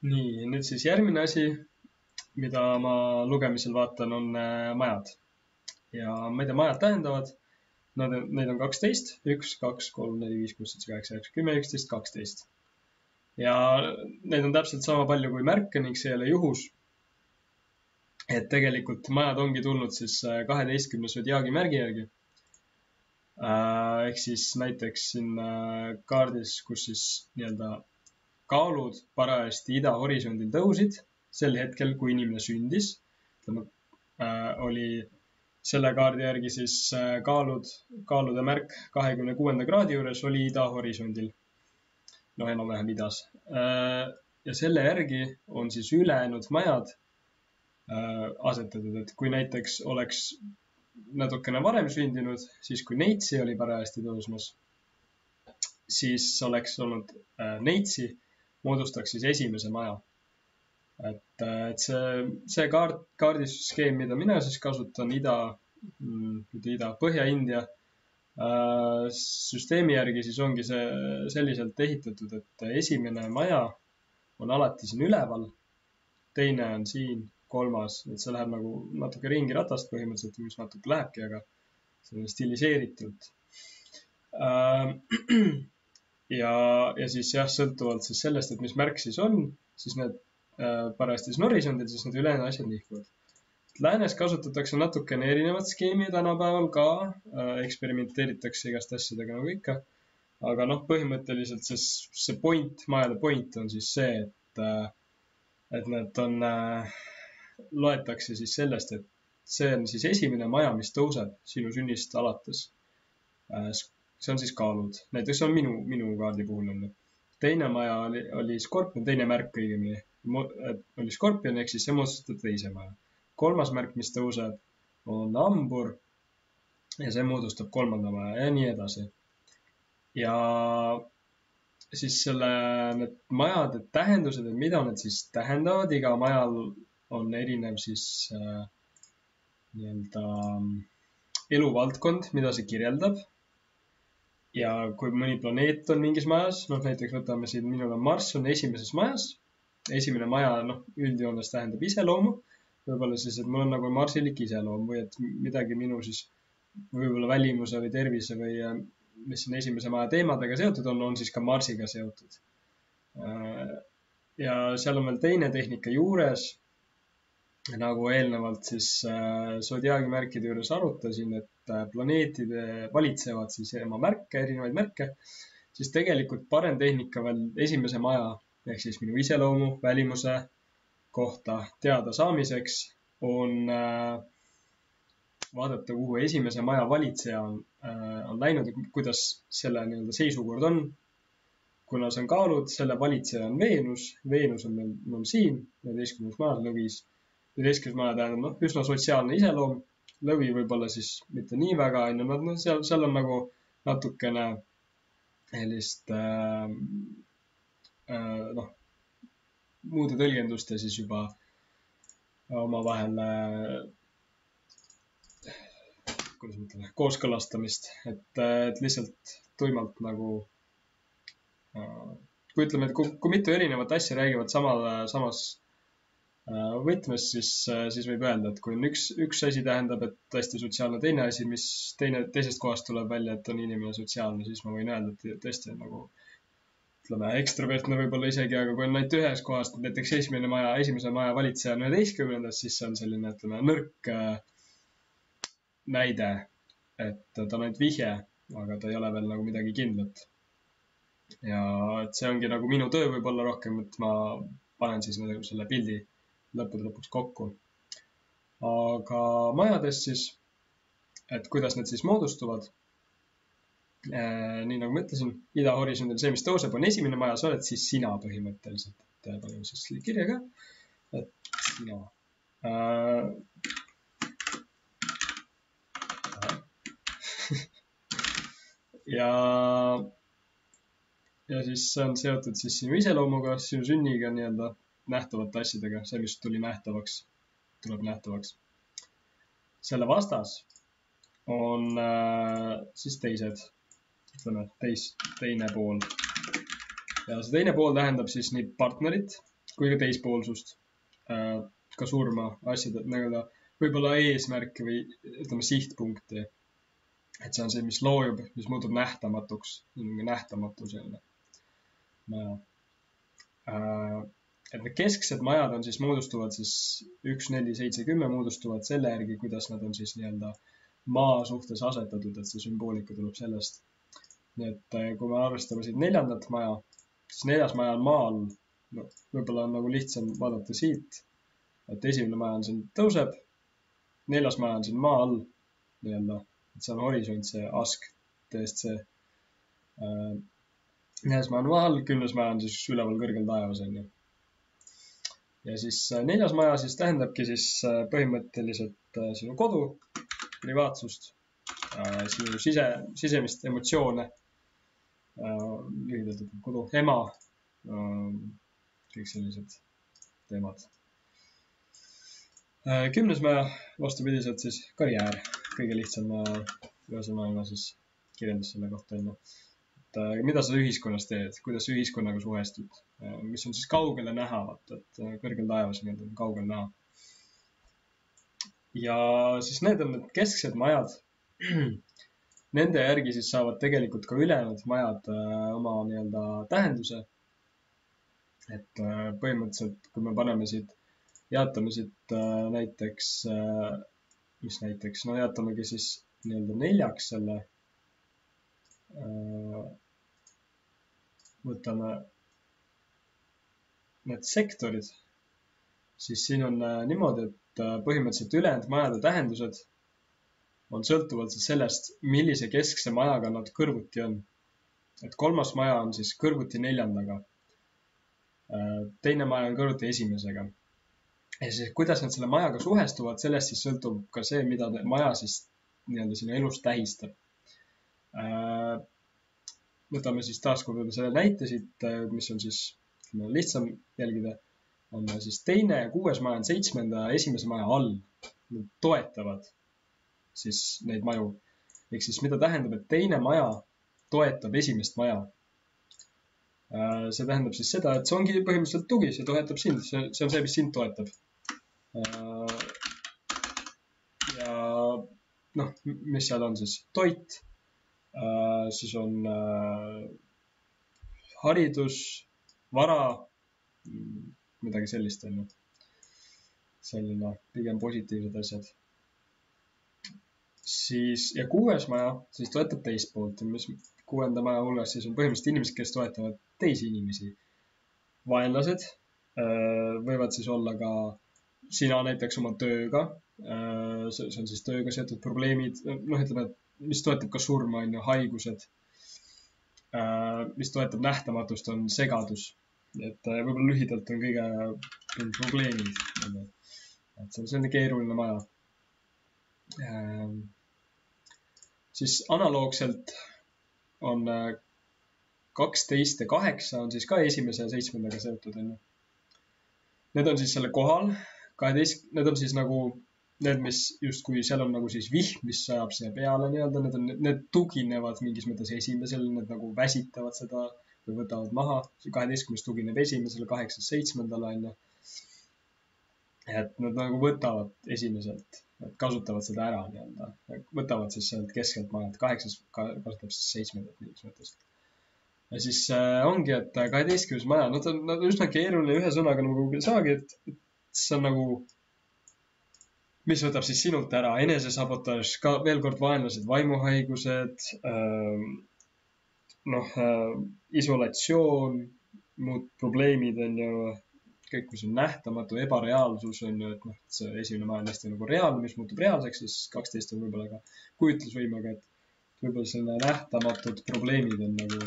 Nii, nüüd siis järgmine asi, mida ma lugemisel vaatan, on majad. Ja mida majad tähendavad, neid on 12, 1, 2, 3, 4, 5, 6, 7, 8, 9, 10, 11, 12. Ja neid on täpselt sama palju kui märke ning see ei ole juhus. Et tegelikult majad ongi tulnud siis 12 sodiaagi märgi järgi. Ehk siis näiteks siin kaardis, kus siis nii-öelda kaalud parajasti idahorisondil tõusid sel hetkel, kui inimene sündis. Oli selle kaardi järgi siis kaalude märk 26. kraadi juures oli idahorisondil. No enam-vähem idas. Ja selle järgi on siis ülejäänud majad asetatud, et kui näiteks oleks natukene varem sündinud, siis kui neitsi oli parajasti tõusmas, siis oleks olnud neitsi, moodustaks siis esimese maja. Et see kaardisüskeem, mida mina siis kasutan Põhja-India süsteemi järgi, siis ongi see selliselt ehitatud, et esimene maja on alati siin üleval, teine on siin, kolmas, et see läheb nagu natuke ringi ratast põhimõtteliselt, mis natuke lähebki, aga see on stiliseeritult. Ja siis jah, sõltuvalt siis sellest, et mis märk siis on, siis need parajasti horisondil, siis need ülejäänud asjad nihkuvad. Läänes kasutatakse natukene erinevat skeemi tänapäeval ka, eksperimenteeritakse igast asjadega nagu ikka. Aga põhimõtteliselt see majade point on siis see, et need on, loetakse siis sellest, et see on siis esimene maja, mis tõuseb sinu sünnist alates. See on siis kaalud. Näiteks on minu kaardi puhul on. Teine maja oli skorpion, teine märk õigemini oli skorpion, ehk siis see moodustab teise maja. Kolmas märk, mis tõuseb, on hambur ja see moodustab kolmanda maja ja nii edasi. Ja siis need majade tähendused, et mida need siis tähendavad, iga majal on erinev siis nii-öelda eluvaldkond, mida see kirjeldab. Ja kui mõni planeet on mingis majas, näiteks võtame siin, minul on Marss on esimeses majas. Esimene maja üldjoones tähendab iseloomu. Võib-olla siis, et mul on nagu marsilik iseloom või et midagi minu siis võib-olla välimuse või tervise või mis siin esimese maja teemadega seotud on siis ka Marsiga seotud. Ja seal on veel teine tehnika juures, nagu eelnevalt siis sodiaagimärkide juures arutasin, et planeetide valitsevad siis oma märke, erinevaid märke, siis tegelikult parem tehnika veel esimese maja, ehk siis minu iseloomu, välimuse kohta teada saamiseks on vaadata, kuhu esimese maja valitseja on läinud, kuidas selle nii-öelda seisukord on. Kuna see on kaalud, selle valitseja on Veenus. Veenus on mul siin, 11. majas lõvis. 11. maja tähendab üsna sotsiaalne iseloom. Lõvi võib-olla siis mitte nii väga, seal on nagu natukene sellist muude tõlgenduste siis juba omavahel kooskõlastamist, et lihtsalt tuimalt nagu kui ütleme, et kui mitu erinevat asja räägivad samas võtmes, siis võib öelda, et kui on üks asi tähendab, et tõesti sotsiaalne teine asi, mis teisest kohast tuleb välja, et on inimene sotsiaalne, siis ma võin öelda, et tõesti on nagu ekstravertne võib-olla isegi, aga kui on ainult ühes kohast, näiteks esimese maja valitseja on 11, siis see on selline, nõrk näide, et ta on ainult vihje, aga ta ei ole veel nagu midagi kindlat. Ja et see ongi nagu minu töö võib-olla rohkem, et ma panen siis selle pildi lõppude lõpuks kokku. Aga majades siis, et kuidas need siis moodustuvad, nii nagu ma ütlesin, idahorisondil see, mis tõuseb, on esimene maja, sa oled siis sina põhimõtteliselt. Et paneme siis kirja ka, et sina. Ja siis see on seotud siis sinu iseloomuga, sinu sünniga nii-öelda nähtavate asjadega. See, mis tuli nähtavaks, tuleb nähtavaks. Selle vastas on siis teised. Ütleme, teine pool. Ja see teine pool tähendab siis nii partnerit, kui ka teispoolsust, ka surma, asjade nagu võib-olla eesmärki või ütleme sihtpunkti. Et see on see, mis loojub, mis muutub nähtamatuks, nähtamatu selline maja. Et need kesksed majad on siis moodustuvad siis 1, 4, 7, 10 moodustuvad selle järgi, kuidas nad on siis nii-öelda maa suhtes asetatud, et see sümboolika tuleb sellest. Nii et kui me arvestame siit 4. maja, siis 4. maja on maa all. No, võib-olla on nagu lihtsam vaadata siit, et 1. maja on siin tõuseb, 4. maja on siin maa all, nii-öelda, et see on horisont, see ask, TSC. 4. maja on maa all, 10. maja on siis üleval kõrgel taevas, on ju. Ja siis 4. maja siis tähendabki siis põhimõtteliselt sinu kodu, privaatsust, sinu sisemist emotsioone, lühidalt kodu, ema, kõik sellised teemad. 10. maja vastupidiselt siis karjäär, kõige lihtsam ühesõnaline siis kirjeldus selle kohta enne. Mida sa ühiskonnas teed, kuidas ühiskonnaga suhestud, mis on siis kaugele näha, et kõrgel taevas on kaugele näha. Ja siis need on need kesksed majad. Nende järgi siis saavad tegelikult ka ülejäänud majad oma nii-öelda tähenduse. Et põhimõtteliselt, kui me paneme siit, jaatame siit näiteks, mis näiteks, no jaatamegi siis nii-öelda 4 selle, võtame need sektorid, siis siin on niimoodi, et põhimõtteliselt ülejäänud majade tähendused on sõltuvalt sellest, millise keskse majaga nad kõrvuti on. Et 3. maja on siis kõrvuti 4. 2. maja on kõrvuti 1. Ja siis kuidas nad selle majaga suhestuvad, sellest siis sõltub ka see, mida maja siis nii-öelda sinu elus tähistab. Võtame siis taaskord selle näite siit, mis on siis lihtsam jälgida, on siis 2. ja 6. maja on 7. ja 1. maja all. Nad toetavad siis neid maju. Ehk siis mida tähendab, et 2. maja toetab 1. maja. See tähendab siis seda, et see ongi põhimõtteliselt tugi, see toetab sind, see on see, mis sind toetab. Ja noh, mis seal on siis? Toit. Siis on haridus, vara, midagi sellist on. Selline pigem positiivsed asjad. Siis, ja 6. maja siis toetab teist poolt. 6. maja hulgas siis on põhimõtteliselt inimesed, kes toetavad teisi inimesi. Vaenlased võivad siis olla ka sina näiteks oma tööga. See on siis tööga seotud probleemid. Noh, ütleme, et mis toetab ka surma, on ju, haigused. Mis toetab nähtamatust, on segadus. Et võib-olla lühidalt on kõige probleemid. Et see on selline keeruline maja. Siis analoogselt on 12 ja 8 on siis ka 1. ja 7. seotud. Need on siis selle kohal. 12, need on siis nagu need, mis justkui seal on nagu siis vihm, mis sajab siia peale nii-öelda. Need tuginevad mingis mõttes 1. Need nagu väsitavad seda või võtavad maha. 12. tugineb 1. 8. 7. on. Et nad nagu võtavad 1. et kasutavad seda ära nii-öelda. Võtavad siis sealt keskelt majad. 8. kasutab siis 7. mingis mõttes. Ja siis ongi, et 12. maja, nad on üsna keeruline ühe sõnaga nagu küll saagi, et see on nagu, mis võtab siis sinult ära, enesesabotaaž, ka veel kord vaenlased, vaimuhaigused, isolatsioon, muud probleemid on ju, kõik, mis on nähtamatu, ebareaalsus on ju, et see 1. maja on hästi nagu reaalne, mis muutub reaalseks, siis 12 on võib-olla ka kujutlusvõimega, et võib-olla selline nähtamatud probleemid on nagu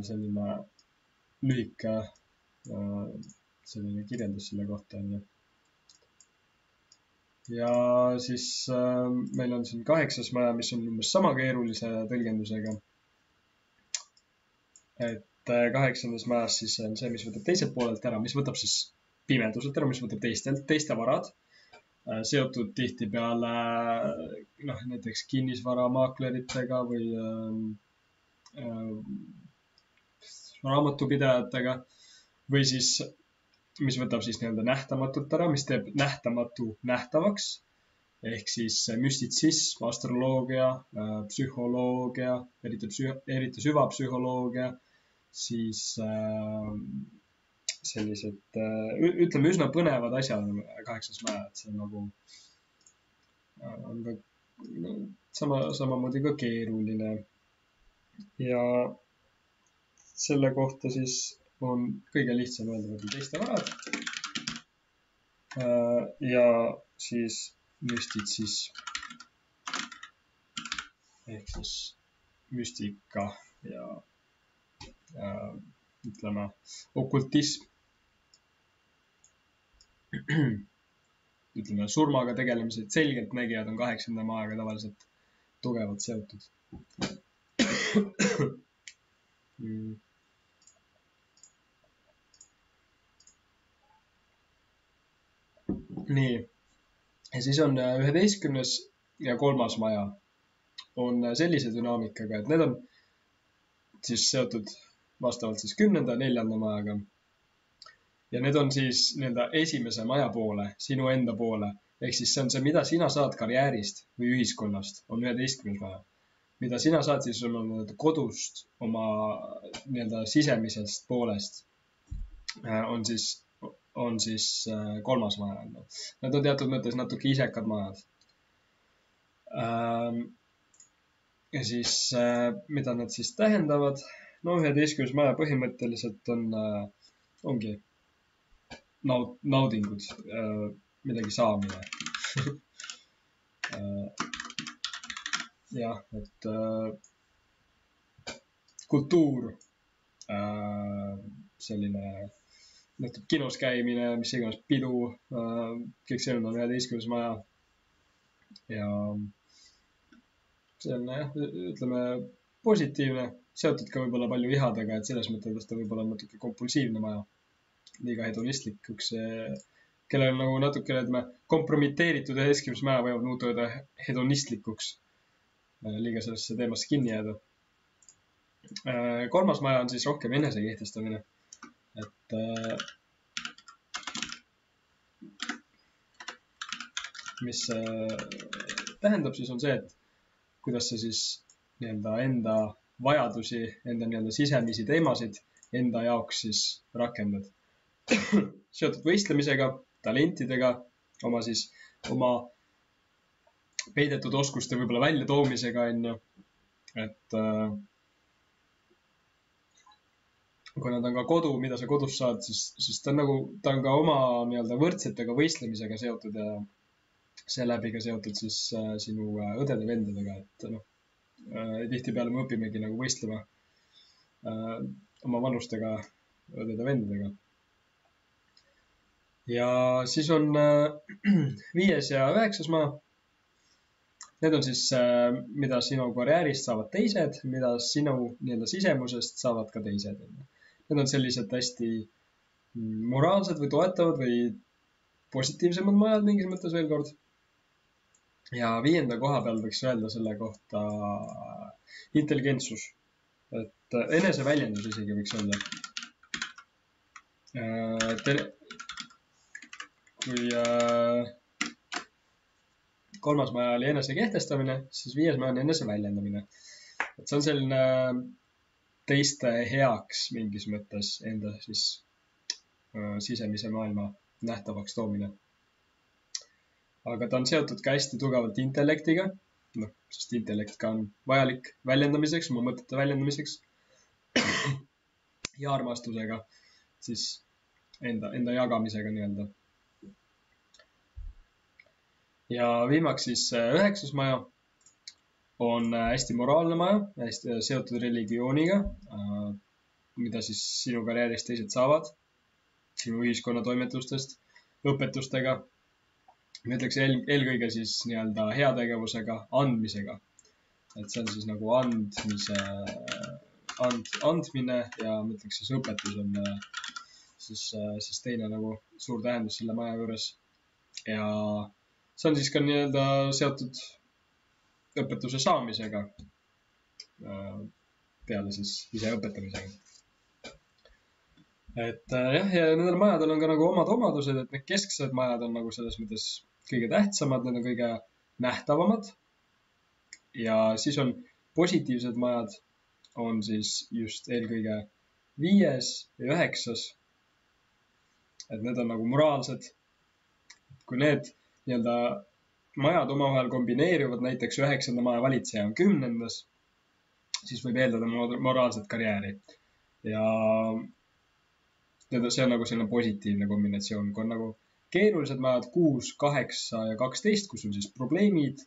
selline lühike selline kirjeldus selle kohta on ju. Ja siis meil on siin 8. maja, mis on umbes sama keerulise tõlgendusega. Et 8. majas siis on see, mis võtab teiselt poolelt ära, mis võtab siis pimeduselt ära, mis võtab teiste varad. Seotud tihti peale näiteks kinnisvaramaakleritega või raamatupidajatega või siis, mis võtab siis nii-öelda nähtamatult ära, mis teeb nähtamatu nähtavaks. Ehk siis müstitsism, astroloogia, psühholoogia, eriti süvapsühholoogia, siis sellised, ütleme, üsna põnevad asjad 8. maja, et see nagu on ka samamoodi ka keeruline. Ja selle kohta siis on kõige lihtsam öelda teiste varad. Ja siis müstitsism ehk siis müstika ja ütleme okultism. Ütleme, surmaga tegelemised, selgelt nägijad on 8. maaga tavaliselt tugevalt seotud. Nii. Ja siis on 11. ja 3. maja on sellise dünaamikaga, et need on siis seotud vastavalt siis 10. ja 4. majaga. Ja need on siis nii-öelda esimese maja poole, sinu enda poole. Ehk siis see on see, mida sina saad karjäärist või ühiskonnast, on 11. maja. Mida sina saad siis oma kodust, oma nii-öelda sisemisest poolest, on siis 3. maja. Need on teatud mõttes natuke isekad majad. Ja siis, mida nad siis tähendavad? No 11. maja põhimõtteliselt ongi naudingud, midagi saamine. Jah, et kultuur, selline kinos käimine, mis iganes pidu, kõik see on 11. maja. Ja see on, ütleme, positiivne, seotud ka võib-olla palju ihadega, et selles mõttes ta võib-olla natuke kompulsiivne maja. Liiga hedonistlik, kellel on nagu natuke kompromiteeritud 11. maja võivad muutuda hedonistlikuks, liiga sellesse teemasse kinni jääda. 3. maja on siis rohkem enesekehtestamine, et mis tähendab siis on see, et kuidas sa siis nii-öelda enda vajadusi, enda nii-öelda sisemisi teemasid enda jaoks siis rakendad. Seotud võistlemisega, talentidega, oma peidetud oskuste võib-olla välja toomisega, et kui nad on ka kodu, mida sa kodus saad, siis ta on ka oma nii-öelda võrdsetega võistlemisega seotud ja seeläbi ka seotud siis sinu õdede-vendadega, et tihtipeale me õpimegi nagu võistlema oma vanustega õdede-vendadega. Ja siis on 5. ja 9. maa. Need on siis, mida sinu karjäärist saavad teised, mida sinu nii-öelda sisemusest saavad ka teised. Need on sellised hästi moraalsed või toetavad või positiivsemad majad mingis mõttes veel kord. Ja 5. koha peal võiks öelda selle kohta intelligentsus. Et eneseväljendus isegi võiks öelda. Kui 3. maja oli enese kehtestamine, siis 5. maja on enese väljendamine. Et see on selline teiste heaks mingis mõttes enda siis sisemise maailma nähtavaks toomine. Aga ta on seotud ka hästi tugevalt intellektiga, sest intellekt ka on vajalik väljendamiseks, oma mõtete väljendamiseks ja armastusega, siis enda jagamisega nii-öelda. Ja viimaks siis 9. maja on hästi moraalne maja, hästi seotud religiooniga, mida siis sinu karjäärist teised saavad, sinu ühiskonna toimetustest, õpetustega. Ma ütleks eelkõige siis nii-öelda heategevusega, andmisega. Et see on siis nagu andmine ja ma ütleks siis õpetus on siis teine nagu suur tähendus selle maja juures. Ja see on siis ka nii-öelda seotud õpetuse saamisega peale siis ise õpetamisega. et jah, ja nendel majadel on ka nagu omad omadused, et need kesksed majad on nagu selles mõttes kõige tähtsamad, need on kõige nähtavamad. Ja siis on positiivsed majad, on siis just eelkõige 5. ja 9. Et need on nagu moraalsed. Kui need nii-öelda majad omavahel kombineerivad, näiteks 9. maja valitseja on 10., siis võib eeldada moraalset karjääri. Ja see on nagu selline positiivne kombinatsioon. Kui on nagu keerulised majad 6, 8 ja 12, kus on siis probleemid.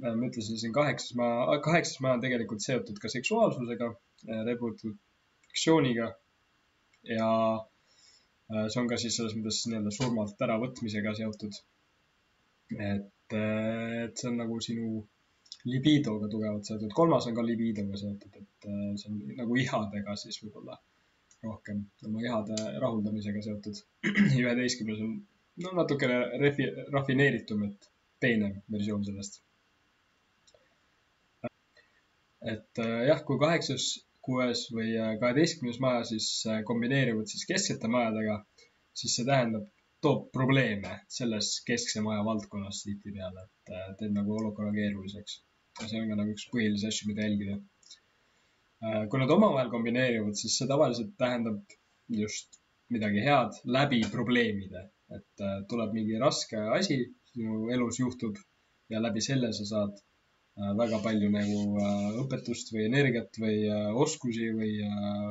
Ma ütlesin siin 8. maja on tegelikult seotud ka seksuaalsusega, reproduktsiooniga. Ja see on ka siis selles mõttes nii-öelda surmalt äravõtmisega seotud. Et see on nagu sinu libidoga tugevalt seotud. 3. on ka libidoga seotud, et see on nagu ihadega siis võib-olla rohkem oma ihade rahuldamisega seotud. 11. on natukene rafineeritum, et peenem versioon sellest. Et jah, kui 8., 6. või 12. maja siis kombineerivad siis kesksete majadega, siis see toob probleeme selles keskse maja valdkonnas tihtipeale, et teeb nagu olukorra keeruliseks. Ja see on ka nagu üks põhilisi asju, mida jälgida. Kui nad omavahel kombineerivad, siis see tavaliselt tähendab just midagi head läbi probleemide. Et tuleb mingi raske asi, sinu elus juhtub ja läbi selle sa saad väga palju nagu õpetust või energiat või oskusi või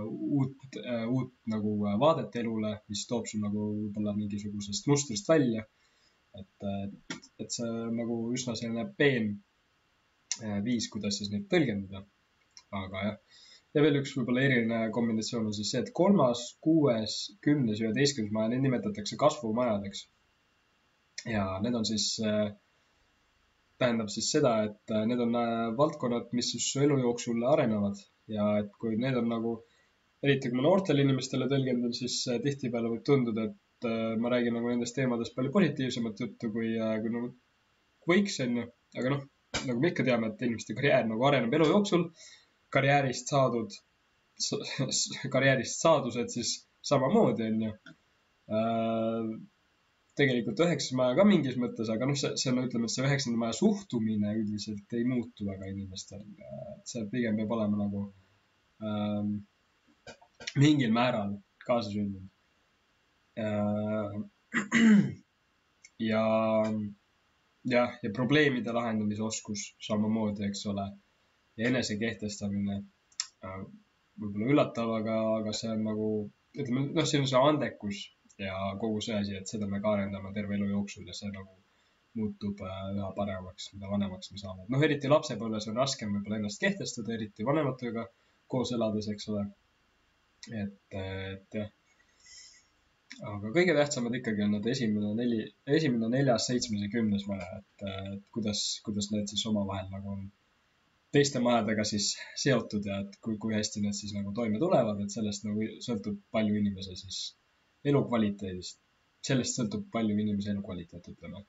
uut nagu vaadet elule, mis toob sul nagu võib-olla mingisugusest mustrist välja. Et see on nagu üsna selline peen viis, kuidas siis neid tõlgendada. Aga jah. Ja veel üks võib-olla eriline kombinatsioon on siis see, et 3., 6., 10. ja 11. maja, need nimetatakse kasvumajadeks. Ja need on siis, tähendab siis seda, et need on valdkonnad, mis siis elu jooksul arenevad. Ja et kui need on nagu, eriti kui ma noortele inimestele tõlgendan, siis tihtipeale võib tunduda, et ma räägin nagu nendest teemadest palju positiivsemat juttu, kui nagu võiks enne. Aga noh, nagu me ikka teame, et inimeste karjäär nagu areneb elu jooksul. Karjäärist saadused siis samamoodi on ju. Tegelikult 9. maja ka mingis mõttes, aga noh, see on, ütleme, et see 9. maja suhtumine üldiselt ei muutu väga inimestel. See pigem peab olema nagu mingil määral kaasasündinud. Ja probleemide lahendamise oskus samamoodi, eks ole. Ja enese kehtestamine võib-olla üllatav, aga see on nagu, ütleme, noh, see on see andekus ja kogu see asi, et seda me ka arendame terve elu jooksul ja see nagu muutub üha paremaks, mida vanemaks me saame. Noh, eriti lapsepõlves on raskem võib-olla ennast kehtestada, eriti vanematega koos elades, eks ole. Et jah. Aga kõige tähtsamad ikkagi on need esimene, 4., 7. ja 10. maja, et kuidas need siis omavahel nagu on teiste majadega siis seotud ja et kui hästi need siis nagu toime tulevad, et sellest nagu sõltub palju inimese siis elukvaliteedist. Sellest sõltub palju inimese elukvaliteet, ütleme.